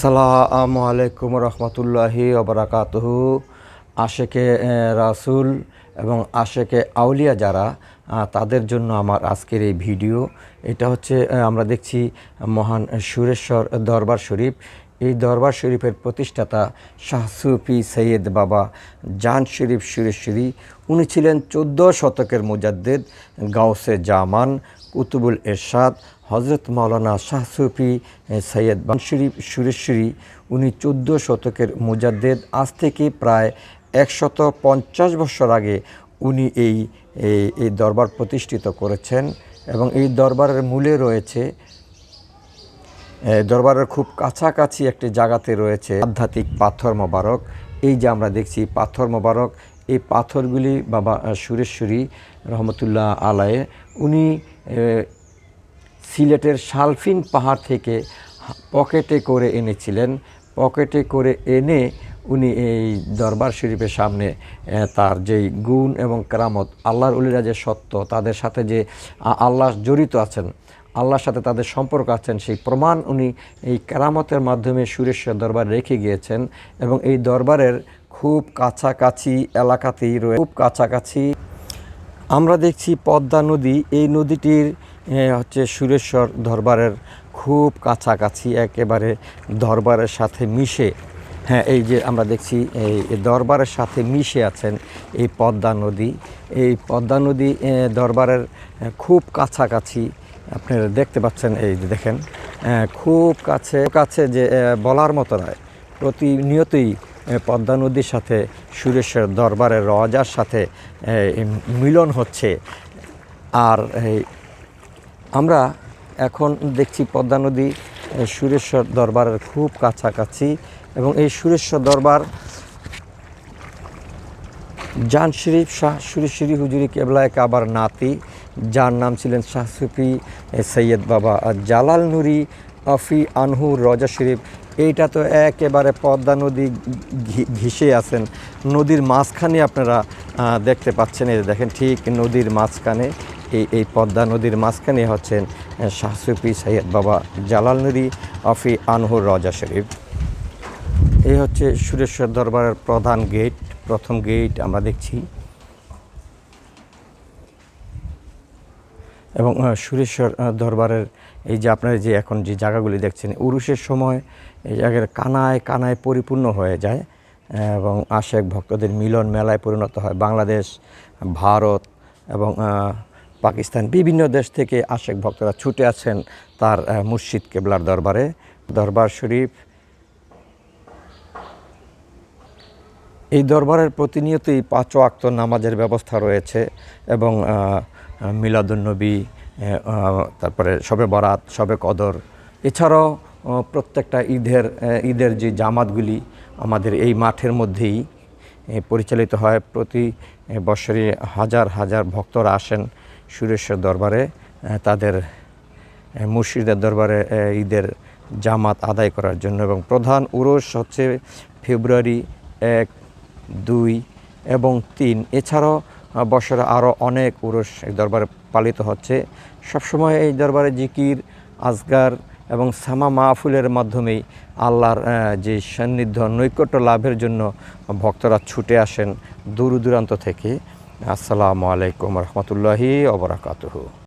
আসসালামু আলাইকুম রহমতুল্লাহি ওবরাকাতুহু। আশেকে রাসূল এবং আশেকে আউলিয়া যারা তাদের জন্য আমার আজকের এই ভিডিও। এটা হচ্ছে আমরা দেখছি মহান সুরেশ্বর দরবার শরীফ। এই দরবার শরীফের প্রতিষ্ঠাতা শাহ সুফি সৈয়দ বাবা জান শরীফ সুরেশ্বরী। উনি ছিলেন 14 শতকের মুজাদ্দেদ, গাউসে জামান, কুতুবুল এরশাদ হজরত মাওলানা শাহ সুফি সৈয়দ বান শরীফ সুরেশ্বরী। উনি 14 শতকের মুজাদ্দেদ। আজ থেকে প্রায় 150 বছর আগে উনি এই দরবার প্রতিষ্ঠিত করেছেন এবং এই দরবারের মূলে রয়েছে, দরবারের খুব কাছাকাছি একটি জায়গাতে রয়েছে আধ্যাত্মিক পাথর মোবারক। এই যে আমরা দেখছি পাথর মোবারক, এই পাথরগুলি বাবা সুরেশ্বরী রহমতুল্লাহ আলায়ে উনি সিলেটের শালফিন পাহাড় থেকে পকেটে করে এনেছিলেন। পকেটে করে এনে উনি এই দরবার শরীফের সামনে তার যেই গুণ এবং কেরামত, আল্লাহর ওলিরা যে সত্য, তাদের সাথে যে আল্লাহ জড়িত আছেন, আল্লাহর সাথে তাদের সম্পর্ক আছেন, সেই প্রমাণ উনি এই কেরামতের মাধ্যমে সুরেশ্বর দরবার রেখে গিয়েছেন। এবং এই দরবারের খুব কাছাকাছি এলাকাতেই খুব কাছাকাছি আমরা দেখছি পদ্মা নদী। এই নদীটির হচ্ছে সুরেশ্বর দরবারের খুব কাছাকাছি, একেবারে দরবারের সাথে মিশে, এই যে আমরা দেখছি এই দরবারের সাথে মিশে আছেন এই পদ্মা নদী। এই পদ্মা নদী দরবারের খুব কাছাকাছি আপনারা দেখতে পাচ্ছেন। এই যে দেখেন, খুব কাছে যে বলার মতো নয়। প্রতিনিয়তই পদ্মা নদীর সাথে সুরেশ্বর দরবারের রওজার সাথে মিলন হচ্ছে। আর আমরা এখন দেখছি পদ্মা নদী সুরেশ্বর দরবারের খুব কাছাকাছি। এবং এই সুরেশ্বর দরবার জান শরীফ শাহ সুরেশ্বরী হুজুরি কেবলায় কাবার নাতি, যার নাম ছিলেন শাহ সুফি সৈয়দ বাবা জালাল নুরি আফি আনহুর রজা শরীফ। এইটা তো একেবারে পদ্মা নদী ঘিসে আছেন, নদীর মাঝখানে আপনারা দেখতে পাচ্ছেন। এই দেখেন, ঠিক নদীর মাঝখানে, এই পদ্মা নদীর মাঝখানে হচ্ছেন শাহ সুফি সৈয়দ বাবা জালাল নুরি আফি আনহুর রজা শরীফ। এই হচ্ছে সুরেশ্বর দরবারের প্রধান গেট, প্রথম গেট আমরা দেখছি। এবং সুরেশ্বর দরবারের এই যে আপনারা যে এখন যে জায়গাগুলি দেখছেন, উরুষের সময় এই জায়গার কানায় কানায় পরিপূর্ণ হয়ে যায় এবং আশেক ভক্তদের মিলন মেলায় পরিণত হয়। বাংলাদেশ, ভারত এবং পাকিস্তান, বিভিন্ন দেশ থেকে আশেক ভক্তরা ছুটে আছেন তার মুর্শিদ কেবলার দরবারে। দরবার শরীফ, এই দরবারের প্রতিনিয়তই 5 ওয়াক্ত নামাজের ব্যবস্থা রয়েছে এবং মিলাদুন্নবী, তারপরে শবে বরাত, শবে কদর, এছাড়াও প্রত্যেকটা ঈদের যে জামাতগুলি আমাদের এই মাঠের মধ্যেই পরিচালিত হয়। প্রতি বছরই হাজার হাজার ভক্তরা আসেন সুরেশ্বর দরবারে তাদের মুর্শিদের দরবারে ঈদের জামাত আদায় করার জন্য। এবং প্রধান উরুস হচ্ছে ফেব্রুয়ারি 1, 2 এবং 3। এছাড়াও বছরে আরও অনেক উরুস এই দরবারে পালিত হচ্ছে। সবসময় এই দরবারে জিকির, আজগার এবং সামা মাহফিলের মাধ্যমেই আল্লাহর যে সান্নিধ্য, নৈকট্য লাভের জন্য ভক্তরা ছুটে আসেন দূর দূরান্ত থেকে। আসসালামু আলাইকুম রহমতুল্লাহি ওয়া বারাকাতুহু।